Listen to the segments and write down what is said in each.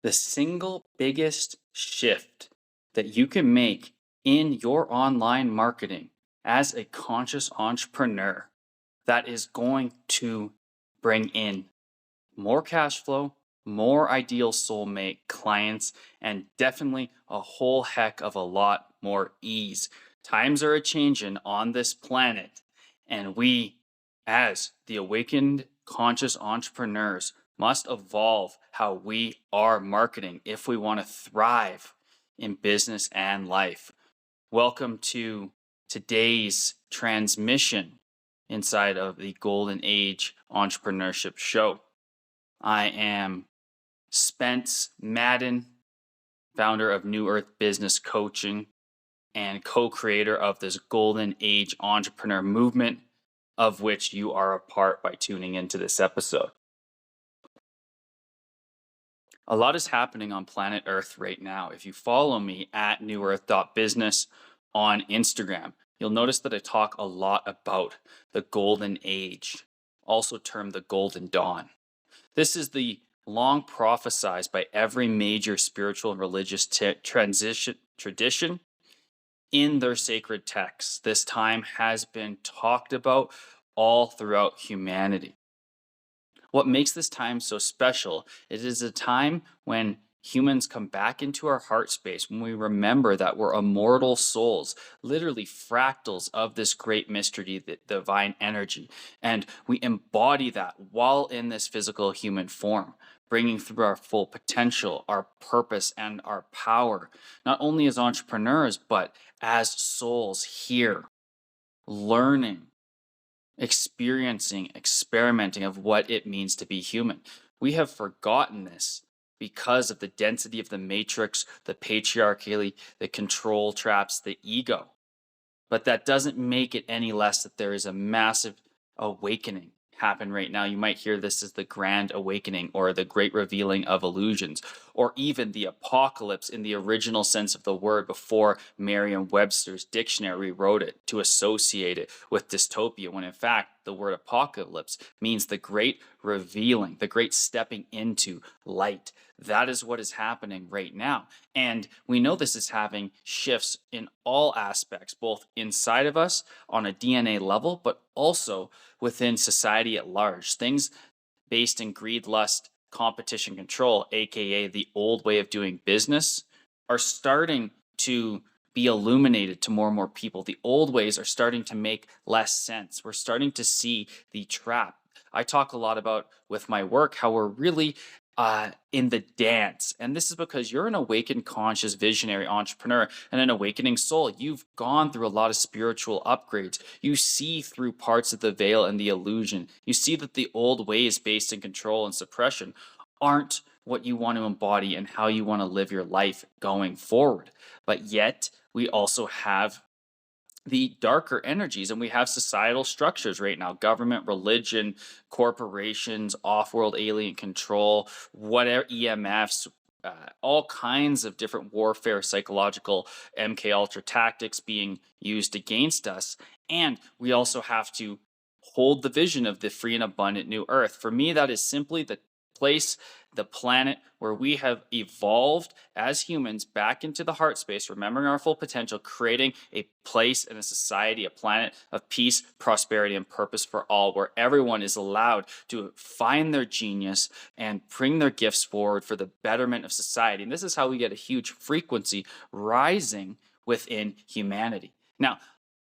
The single biggest shift that you can make in your online marketing as a conscious entrepreneur that is going to bring in more cash flow, more ideal soulmate clients, and definitely a whole heck of a lot more ease. Times are a changing on this planet, and we, as the awakened conscious entrepreneurs, must evolve how we are marketing if we want to thrive in business and life. Welcome to today's transmission inside of the Golden Age Entrepreneurship Show. I am Spence Madden, founder of New Earth Business Coaching and co creator of this Golden Age Entrepreneur movement, of which you are a part by tuning into this episode. A lot is happening on planet Earth right now. If you follow me at newearth.business on Instagram, you'll notice that I talk a lot about the Golden Age, also termed the Golden Dawn. This is the long prophesized by every major spiritual and religious tradition in their sacred texts. This time has been talked about all throughout humanity. What makes this time so special, it is a time when humans come back into our heart space, when we remember that we're immortal souls, literally fractals of this great mystery, the divine energy. And we embody that while in this physical human form, bringing through our full potential, our purpose, and our power, not only as entrepreneurs, but as souls here, learning, experiencing, experimenting of what it means to be human. We have forgotten this because of the density of the matrix, the patriarchy, the control traps, the ego. But that doesn't make it any less that there is a massive awakening happen right now. You might hear this as the grand awakening or the great revealing of illusions, or even the apocalypse in the original sense of the word before Merriam-Webster's dictionary wrote it to associate it with dystopia, when in fact the word apocalypse means the great revealing, the great stepping into light. That is what is happening right now. And we know this is having shifts in all aspects, both inside of us on a DNA level, but also within society at large. Things based in greed, lust, competition, control, aka the old way of doing business, are starting to be illuminated to more and more people. The old ways are starting to make less sense. We're starting to see the trap. I talk a lot about with my work how we're really in the dance. And this is because you're an awakened, conscious, visionary entrepreneur and an awakening soul. You've gone through a lot of spiritual upgrades. You see through parts of the veil and the illusion. You see that the old ways based in control and suppression aren't what you want to embody and how you want to live your life going forward. But yet, we also have the darker energies, and we have societal structures right now: government, religion, corporations, off-world alien control, whatever, EMFs, all kinds of different warfare, psychological MK Ultra tactics being used against us. And we also have to hold the vision of the free and abundant new earth. For me, that is simply the place, the planet where we have evolved as humans back into the heart space, remembering our full potential, creating a place and a society, a planet of peace, prosperity, and purpose for all, where everyone is allowed to find their genius and bring their gifts forward for the betterment of society. And this is how we get a huge frequency rising within humanity. Now,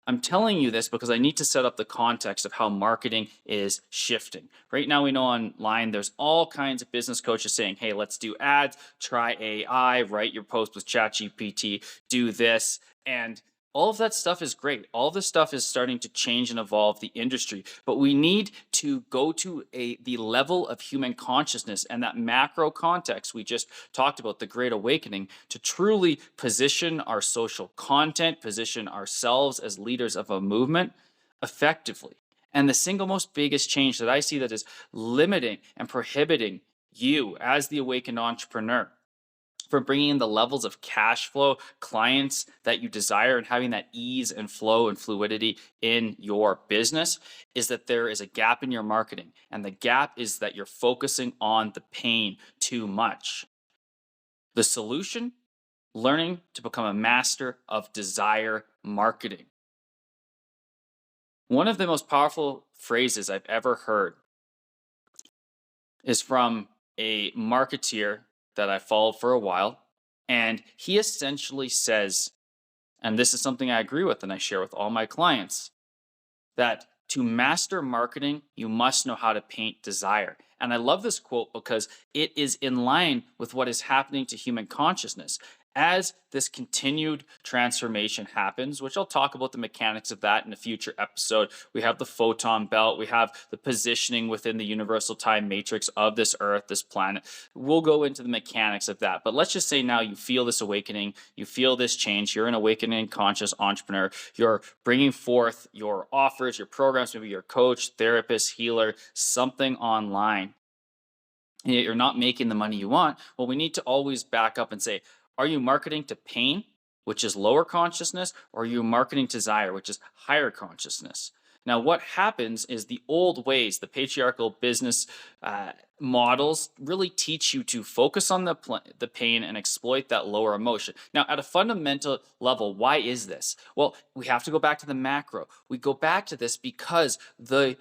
I'm telling you this because I need to set up the context of how marketing is shifting. Right now, we know online there's all kinds of business coaches saying, hey, let's do ads, try AI, write your post with ChatGPT, do this. And all of that stuff is great. All of this stuff is starting to change and evolve the industry. But we need to go to the level of human consciousness and that macro context we just talked about, the Great Awakening, to truly position our social content, position ourselves as leaders of a movement effectively. And the single most biggest change that I see that is limiting and prohibiting you as the awakened entrepreneur for bringing in the levels of cash flow, clients that you desire, and having that ease and flow and fluidity in your business is that there is a gap in your marketing. And the gap is that you're focusing on the pain too much. The solution? Learning to become a master of desire marketing. One of the most powerful phrases I've ever heard is from a marketeer that I followed for a while. And he essentially says, and this is something I agree with and I share with all my clients, that to master marketing, you must know how to paint desire. And I love this quote because it is in line with what is happening to human consciousness. As this continued transformation happens, which I'll talk about the mechanics of that in a future episode, we have the photon belt, we have the positioning within the universal time matrix of this earth, this planet. We'll go into the mechanics of that. But let's just say now you feel this awakening, you feel this change, you're an awakening conscious entrepreneur, you're bringing forth your offers, your programs, maybe your coach, therapist, healer, something online. And yet you're not making the money you want. Well, we need to always back up and say, are you marketing to pain, which is lower consciousness, or are you marketing to desire, which is higher consciousness? Now, what happens is the old ways, the patriarchal business models really teach you to focus on the pain and exploit that lower emotion. Now, at a fundamental level, why is this? Well, we have to go back to the macro. We go back to this because the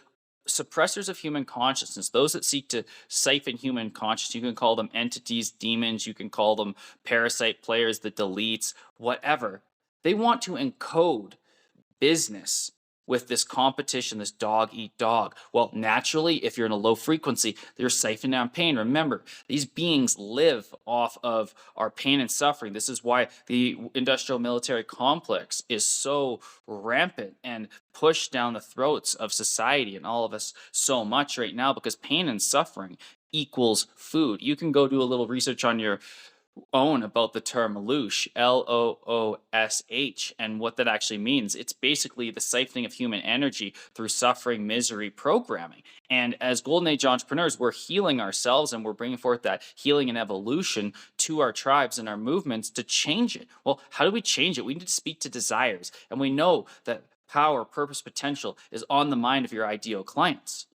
suppressors of human consciousness, those that seek to siphon human consciousness, you can call them entities, demons, you can call them parasite players, the deletes, whatever. They want to encode business with this competition, this dog eat dog. Well, naturally, if you're in a low frequency, you're siphoning down pain. Remember, these beings live off of our pain and suffering. This is why the industrial military complex is so rampant and pushed down the throats of society and all of us so much right now, because pain and suffering equals food. You can go do a little research on your own about the term loosh, Loosh, and what that actually means. It's basically the siphoning of human energy through suffering, misery, programming. And as Golden Age entrepreneurs, we're healing ourselves and we're bringing forth that healing and evolution to our tribes and our movements to change it. Well, how do we change it? We need to speak to desires. And we know that power, purpose, potential is on the mind of your ideal clients.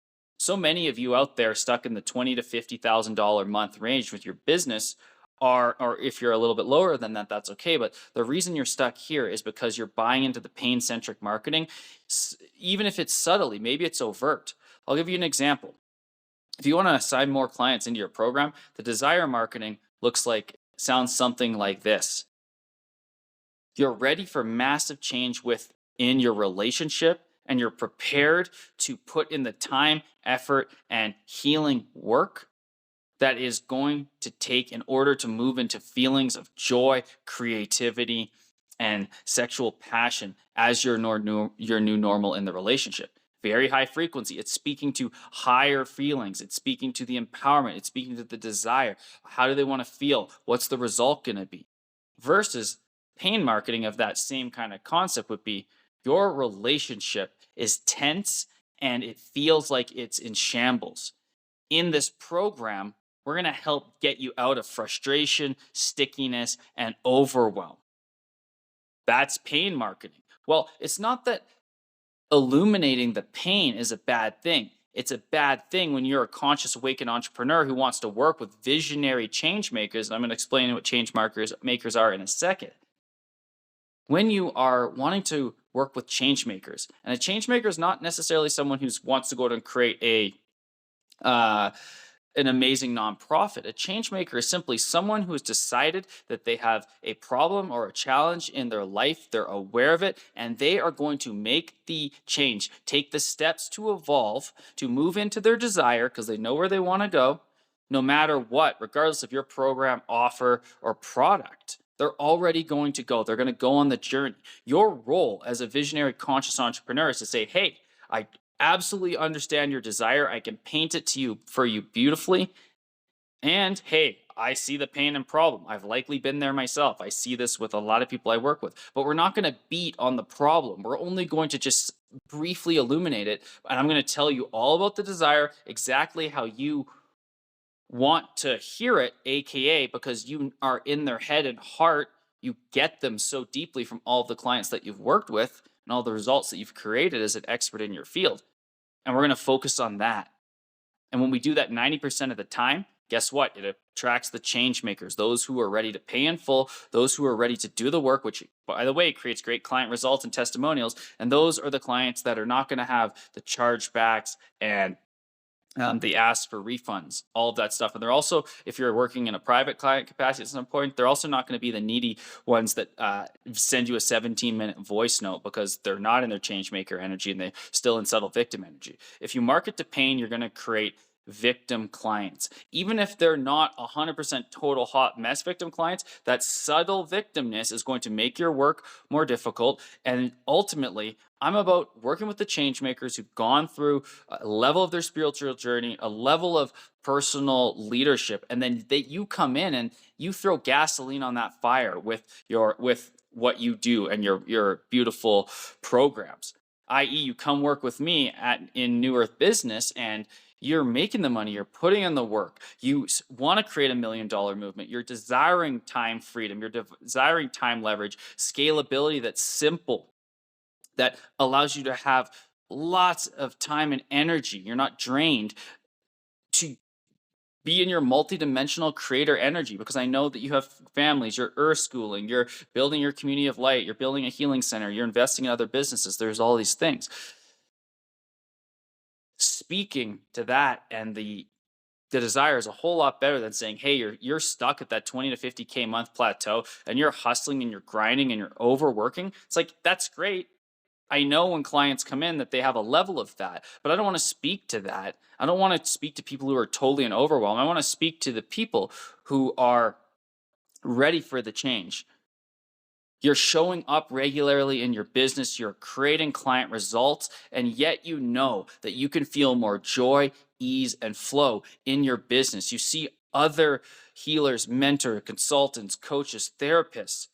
So many of you out there stuck in the $20,000 to $50,000 a month range with your business are, or if you're a little bit lower than that, that's okay. But the reason you're stuck here is because you're buying into the pain centric marketing, even if it's subtly, maybe it's overt. I'll give you an example. If you want to assign more clients into your program, the desire marketing sounds something like this. You're ready for massive change within your relationship, and you're prepared to put in the time, effort, and healing work that is going to take in order to move into feelings of joy, creativity, and sexual passion as your new normal in the relationship. Very high frequency. It's speaking to higher feelings. It's speaking to the empowerment. It's speaking to the desire. How do they want to feel? What's the result going to be? Versus pain marketing of that same kind of concept would be your relationship is tense and it feels like it's in shambles. In this program, we're going to help get you out of frustration, stickiness, and overwhelm. That's pain marketing. Well, it's not that illuminating the pain is a bad thing. It's a bad thing when you're a conscious, awakened entrepreneur who wants to work with visionary change makers. And I'm going to explain what change makers are in a second. When you are wanting to work with change makers, and a change maker is not necessarily someone who wants to go out and create an amazing nonprofit. A change maker is simply someone who has decided that they have a problem or a challenge in their life. They're aware of it, and they are going to make the change, take the steps to evolve, to move into their desire because they know where they want to go, no matter what, regardless of your program, offer, or product. They're already going to go. They're going to go on the journey. Your role as a visionary conscious entrepreneur is to say, hey, I absolutely understand your desire. I can paint it to you for you beautifully. And hey, I see the pain and problem. I've likely been there myself. I see this with a lot of people I work with, but we're not going to beat on the problem. We're only going to just briefly illuminate it. And I'm going to tell you all about the desire, exactly how you want to hear it, AKA because you are in their head and heart. You get them so deeply from all of the clients that you've worked with and all the results that you've created as an expert in your field. And we're going to focus on that. And when we do that 90% of the time, Guess what? It attracts the change makers, those who are ready to pay in full, those who are ready to do the work, which, by the way, creates great client results and testimonials. And those are the clients that are not going to have the chargebacks and they ask for refunds, all of that stuff. And they're also, if you're working in a private client capacity at some point, they're also not going to be the needy ones that send you a 17-minute voice note because they're not in their change maker energy and they're still in subtle victim energy. If you market to pain, you're going to create victim clients. Even if they're not 100% total hot mess victim clients, that subtle victimness is going to make your work more difficult. And ultimately, I'm about working with the change makers who've gone through a level of their spiritual journey, a level of personal leadership, and then you come in and you throw gasoline on that fire with what you do and your beautiful programs. I.e., you come work with me in New Earth Business and you're making the money, you're putting in the work, you want to create $1 million movement, you're desiring time freedom, you're desiring time leverage, scalability that's simple, that allows you to have lots of time and energy. You're not drained to be in your multidimensional creator energy, because I know that you have families, you're earth schooling, you're building your community of light, you're building a healing center, you're investing in other businesses. There's all these things. Speaking to that and the desire is a whole lot better than saying, hey, you're stuck at that 20 to 50K month plateau and you're hustling and you're grinding and you're overworking. It's like, that's great. I know when clients come in that they have a level of that, but I don't want to speak to that. I don't want to speak to people who are totally in overwhelm. I want to speak to the people who are ready for the change. You're showing up regularly in your business, you're creating client results, and yet you know that you can feel more joy, ease, and flow in your business. You see other healers, mentors, consultants, coaches, therapists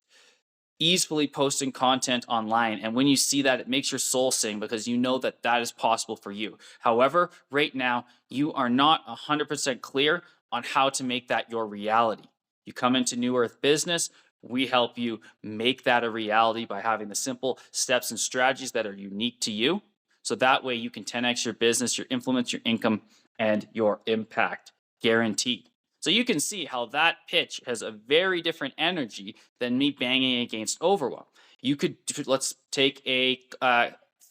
easily posting content online. And when you see that, it makes your soul sing because you know that that is possible for you. However, right now, you are not 100% clear on how to make that your reality. You come into New Earth Business, we help you make that a reality by having the simple steps and strategies that are unique to you. So that way you can 10x your business, your influence, your income, and your impact, guaranteed. So you can see how that pitch has a very different energy than me banging against overwhelm. You could, let's take a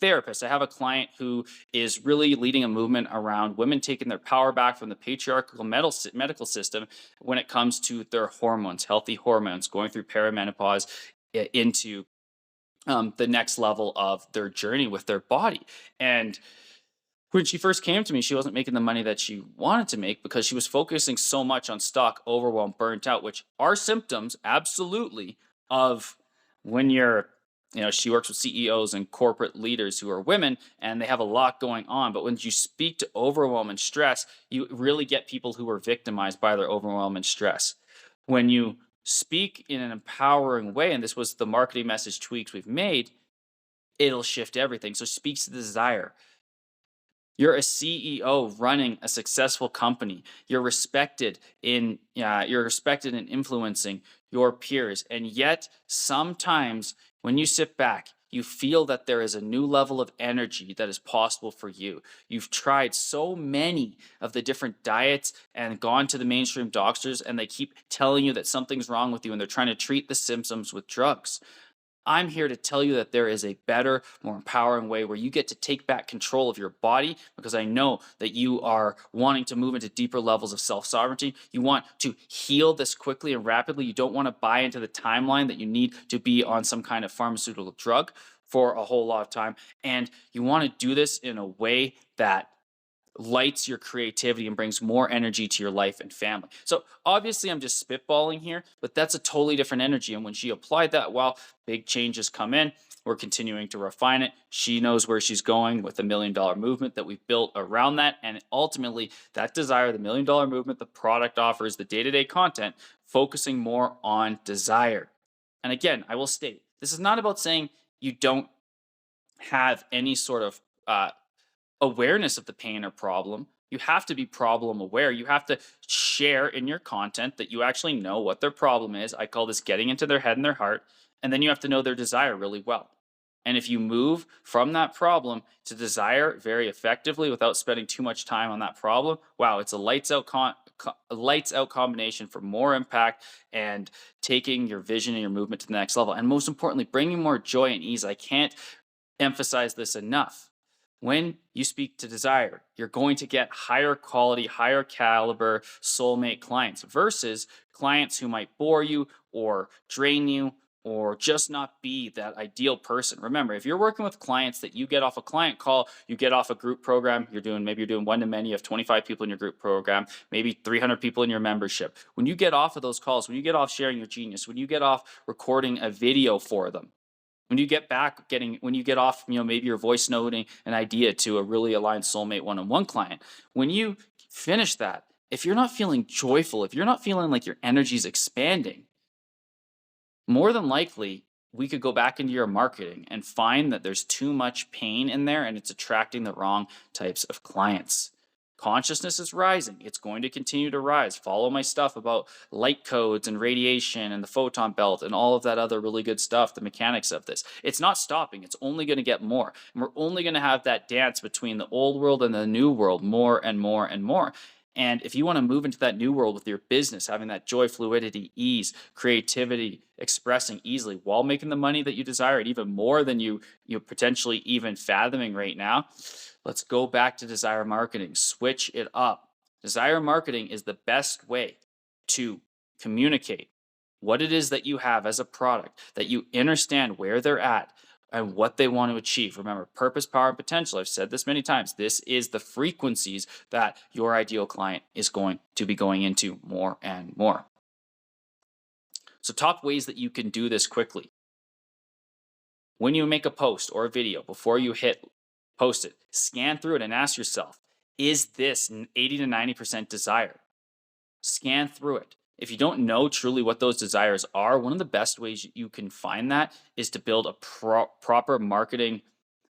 therapist. I have a client who is really leading a movement around women taking their power back from the patriarchal medical system when it comes to their hormones, healthy hormones, going through perimenopause into the next level of their journey with their body. And when she first came to me, she wasn't making the money that she wanted to make because she was focusing so much on stuck, overwhelmed, burnt out, which are symptoms, absolutely, of when you're, she works with CEOs and corporate leaders who are women and they have a lot going on. But when you speak to overwhelm and stress, you really get people who are victimized by their overwhelm and stress. When you speak in an empowering way, and this was the marketing message tweaks we've made, it'll shift everything. So speaks to the desire. You're a CEO running a successful company. You're respected in influencing your peers. And yet sometimes when you sit back, you feel that there is a new level of energy that is possible for you. You've tried so many of the different diets and gone to the mainstream doctors, and they keep telling you that something's wrong with you and they're trying to treat the symptoms with drugs. I'm here to tell you that there is a better, more empowering way where you get to take back control of your body, because I know that you are wanting to move into deeper levels of self-sovereignty. You want to heal this quickly and rapidly. You don't want to buy into the timeline that you need to be on some kind of pharmaceutical drug for a whole lot of time. And you want to do this in a way that lights your creativity and brings more energy to your life and family. So obviously I'm just spitballing here, but that's a totally different energy. And when she applied that, well, big changes come in. We're continuing to refine it. She knows where she's going with the $1 million movement that we've built around that. And ultimately that desire, the $1 million movement, the product offers, the day-to-day content, focusing more on desire. And again, I will state, this is not about saying you don't have any sort of awareness of the pain or problem. You have to be problem aware. You have to share in your content that you actually know what their problem is. I call this getting into their head and their heart. And then you have to know their desire really well. And if you move from that problem to desire very effectively without spending too much time on that problem, wow, it's a lights out lights out combination for more impact and taking your vision and your movement to the next level. And most importantly, bringing more joy and ease. I can't emphasize this enough. When you speak to desire, you're going to get higher quality, higher caliber soulmate clients versus clients who might bore you or drain you or just not be that ideal person. Remember, if you're working with clients that you get off a client call, you get off a group program, you're doing one to many, you have 25 people in your group program, maybe 300 people in your membership. When you get off of those calls, when you get off sharing your genius, when you get off recording a video for them, when you get back when you get off, maybe you're voice noting an idea to a really aligned soulmate one-on-one client, when you finish that, if you're not feeling joyful, if you're not feeling like your energy is expanding, more than likely we could go back into your marketing and find that there's too much pain in there and it's attracting the wrong types of clients. Consciousness is rising. It's going to continue to rise. Follow my stuff about light codes and radiation and the photon belt and all of that other really good stuff, the mechanics of this. It's not stopping. It's only going to get more. And we're only going to have that dance between the old world and the new world more and more and more. And if you want to move into that new world with your business, having that joy, fluidity, ease, creativity, expressing easily while making the money that you desire, and even more than you potentially even fathoming right now, let's go back to desire marketing. Switch it up. Desire marketing is the best way to communicate what it is that you have as a product, that you understand where they're at and what they want to achieve. Remember, purpose, power, and potential. I've said this many times. This is the frequencies that your ideal client is going to be going into more and more. So, top ways that you can do this quickly. When you make a post or a video, before you hit post it, scan through it and ask yourself, is this 80 to 90% desire? Scan through it. If you don't know truly what those desires are, one of the best ways you can find that is to build a proper marketing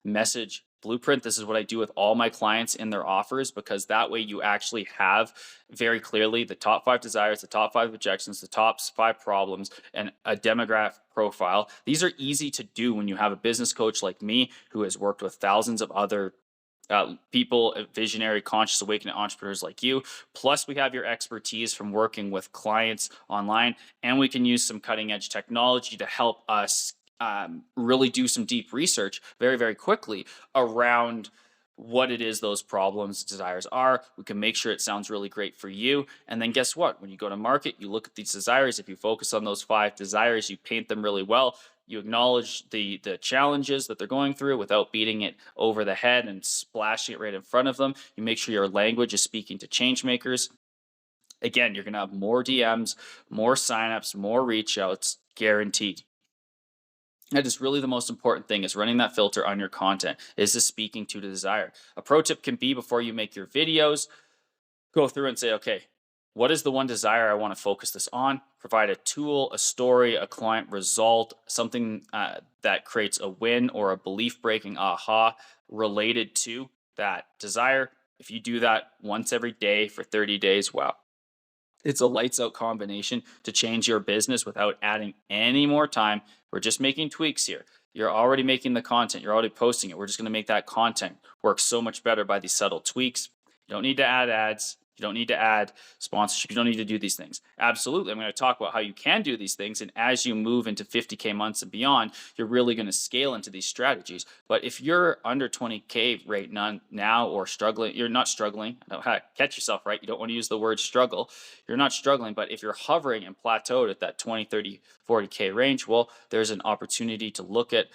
message blueprint. This is what I do with all my clients in their offers, because that way you actually have very clearly the top 5 desires, the top 5 objections, the top 5 problems, and a demographic profile. These are easy to do when you have a business coach like me who has worked with thousands of other people, visionary, conscious, awakening entrepreneurs like you. Plus, we have your expertise from working with clients online, and we can use some cutting edge technology to help us really do some deep research very, very quickly around what it is those problems, desires are. We can make sure it sounds really great for you. And then guess what? When you go to market, you look at these desires. If you focus on those 5 desires, you paint them really well. You acknowledge the challenges that they're going through without beating it over the head and splashing it right in front of them. You make sure your language is speaking to change makers. Again, you're going to have more DMs, more signups, more reach outs, guaranteed. That is really the most important thing, is running that filter on your content. Is this speaking to the desire? A pro tip can be, before you make your videos, go through and say, okay, what is the one desire I want to focus this on? Provide a tool, a story, a client result, something that creates a win or a belief breaking aha related to that desire. If you do that once every day for 30 days, wow. It's a lights out combination to change your business without adding any more time. We're just making tweaks here. You're already making the content. You're already posting it. We're just going to make that content work so much better by these subtle tweaks. You don't need to add ads. You don't need to add sponsorship. You don't need to do these things. Absolutely. I'm going to talk about how you can do these things. And as you move into 50K months and beyond, you're really going to scale into these strategies. But if you're under 20K right now or struggling, you're not struggling. Catch yourself, right? You don't want to use the word struggle. You're not struggling. But if you're hovering and plateaued at that 20, 30, 40K range, well, there's an opportunity to look at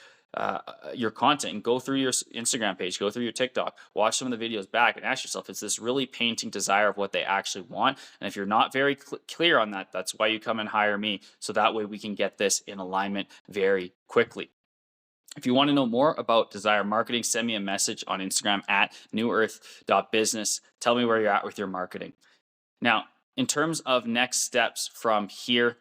your content and go through your Instagram page, go through your TikTok, watch some of the videos back and ask yourself, is this really painting desire of what they actually want? And if you're not very clear on that, that's why you come and hire me. So that way we can get this in alignment very quickly. If you want to know more about desire marketing, send me a message on Instagram at newearth.business. Tell me where you're at with your marketing. Now, in terms of next steps from here,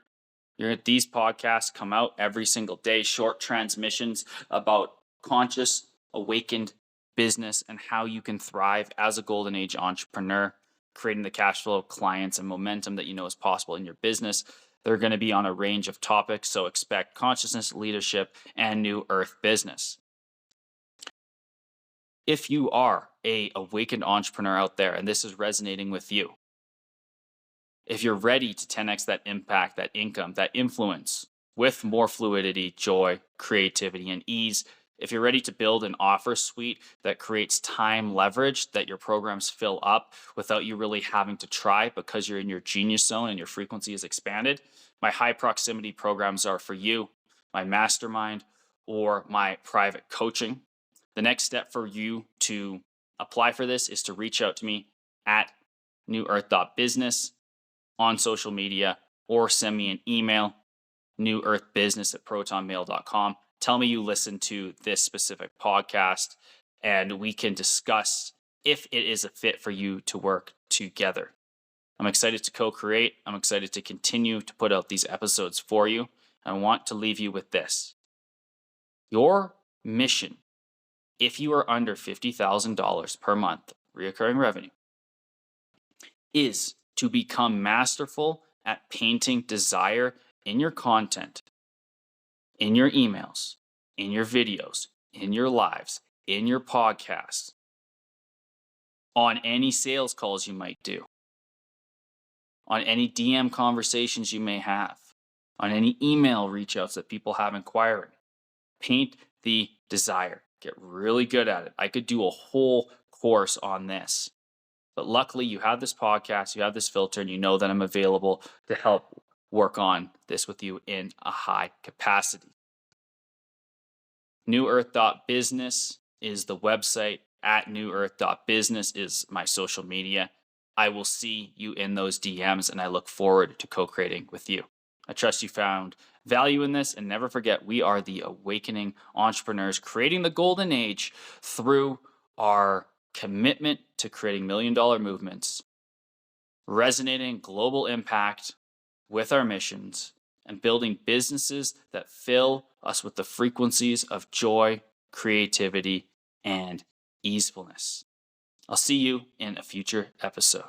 these podcasts come out every single day, short transmissions about conscious, awakened business and how you can thrive as a golden age entrepreneur, creating the cash flow, clients, and momentum that you know is possible in your business. They're going to be on a range of topics, so expect consciousness, leadership, and new earth business. If you are a awakened entrepreneur out there and this is resonating with you, If you're ready to 10x that impact, that income, that influence with more fluidity, joy, creativity, and ease, if you're ready to build an offer suite that creates time leverage that your programs fill up without you really having to try because you're in your genius zone and your frequency is expanded, my high proximity programs are for you, my mastermind or my private coaching. The next step for you to apply for this is to reach out to me at newearth.business on social media or send me an email, newearthbusiness@protonmail.com. Tell me you listened to this specific podcast and we can discuss if it is a fit for you to work together. I'm excited to co-create. I'm excited to continue to put out these episodes for you. I want to leave you with this. Your mission, if you are under $50,000 per month recurring revenue, is to become masterful at painting desire in your content, in your emails, in your videos, in your lives, in your podcasts, on any sales calls you might do, on any DM conversations you may have, on any email reach outs that people have inquiring. Paint the desire. Get really good at it. I could do a whole course on this. But luckily, you have this podcast, you have this filter, and you know that I'm available to help work on this with you in a high capacity. newearth.business is the website. At newearth.business is my social media. I will see you in those DMs, and I look forward to co-creating with you. I trust you found value in this, and never forget, we are the awakening entrepreneurs creating the golden age through our commitment to creating million-dollar movements, resonating global impact with our missions, and building businesses that fill us with the frequencies of joy, creativity, and easefulness. I'll see you in a future episode.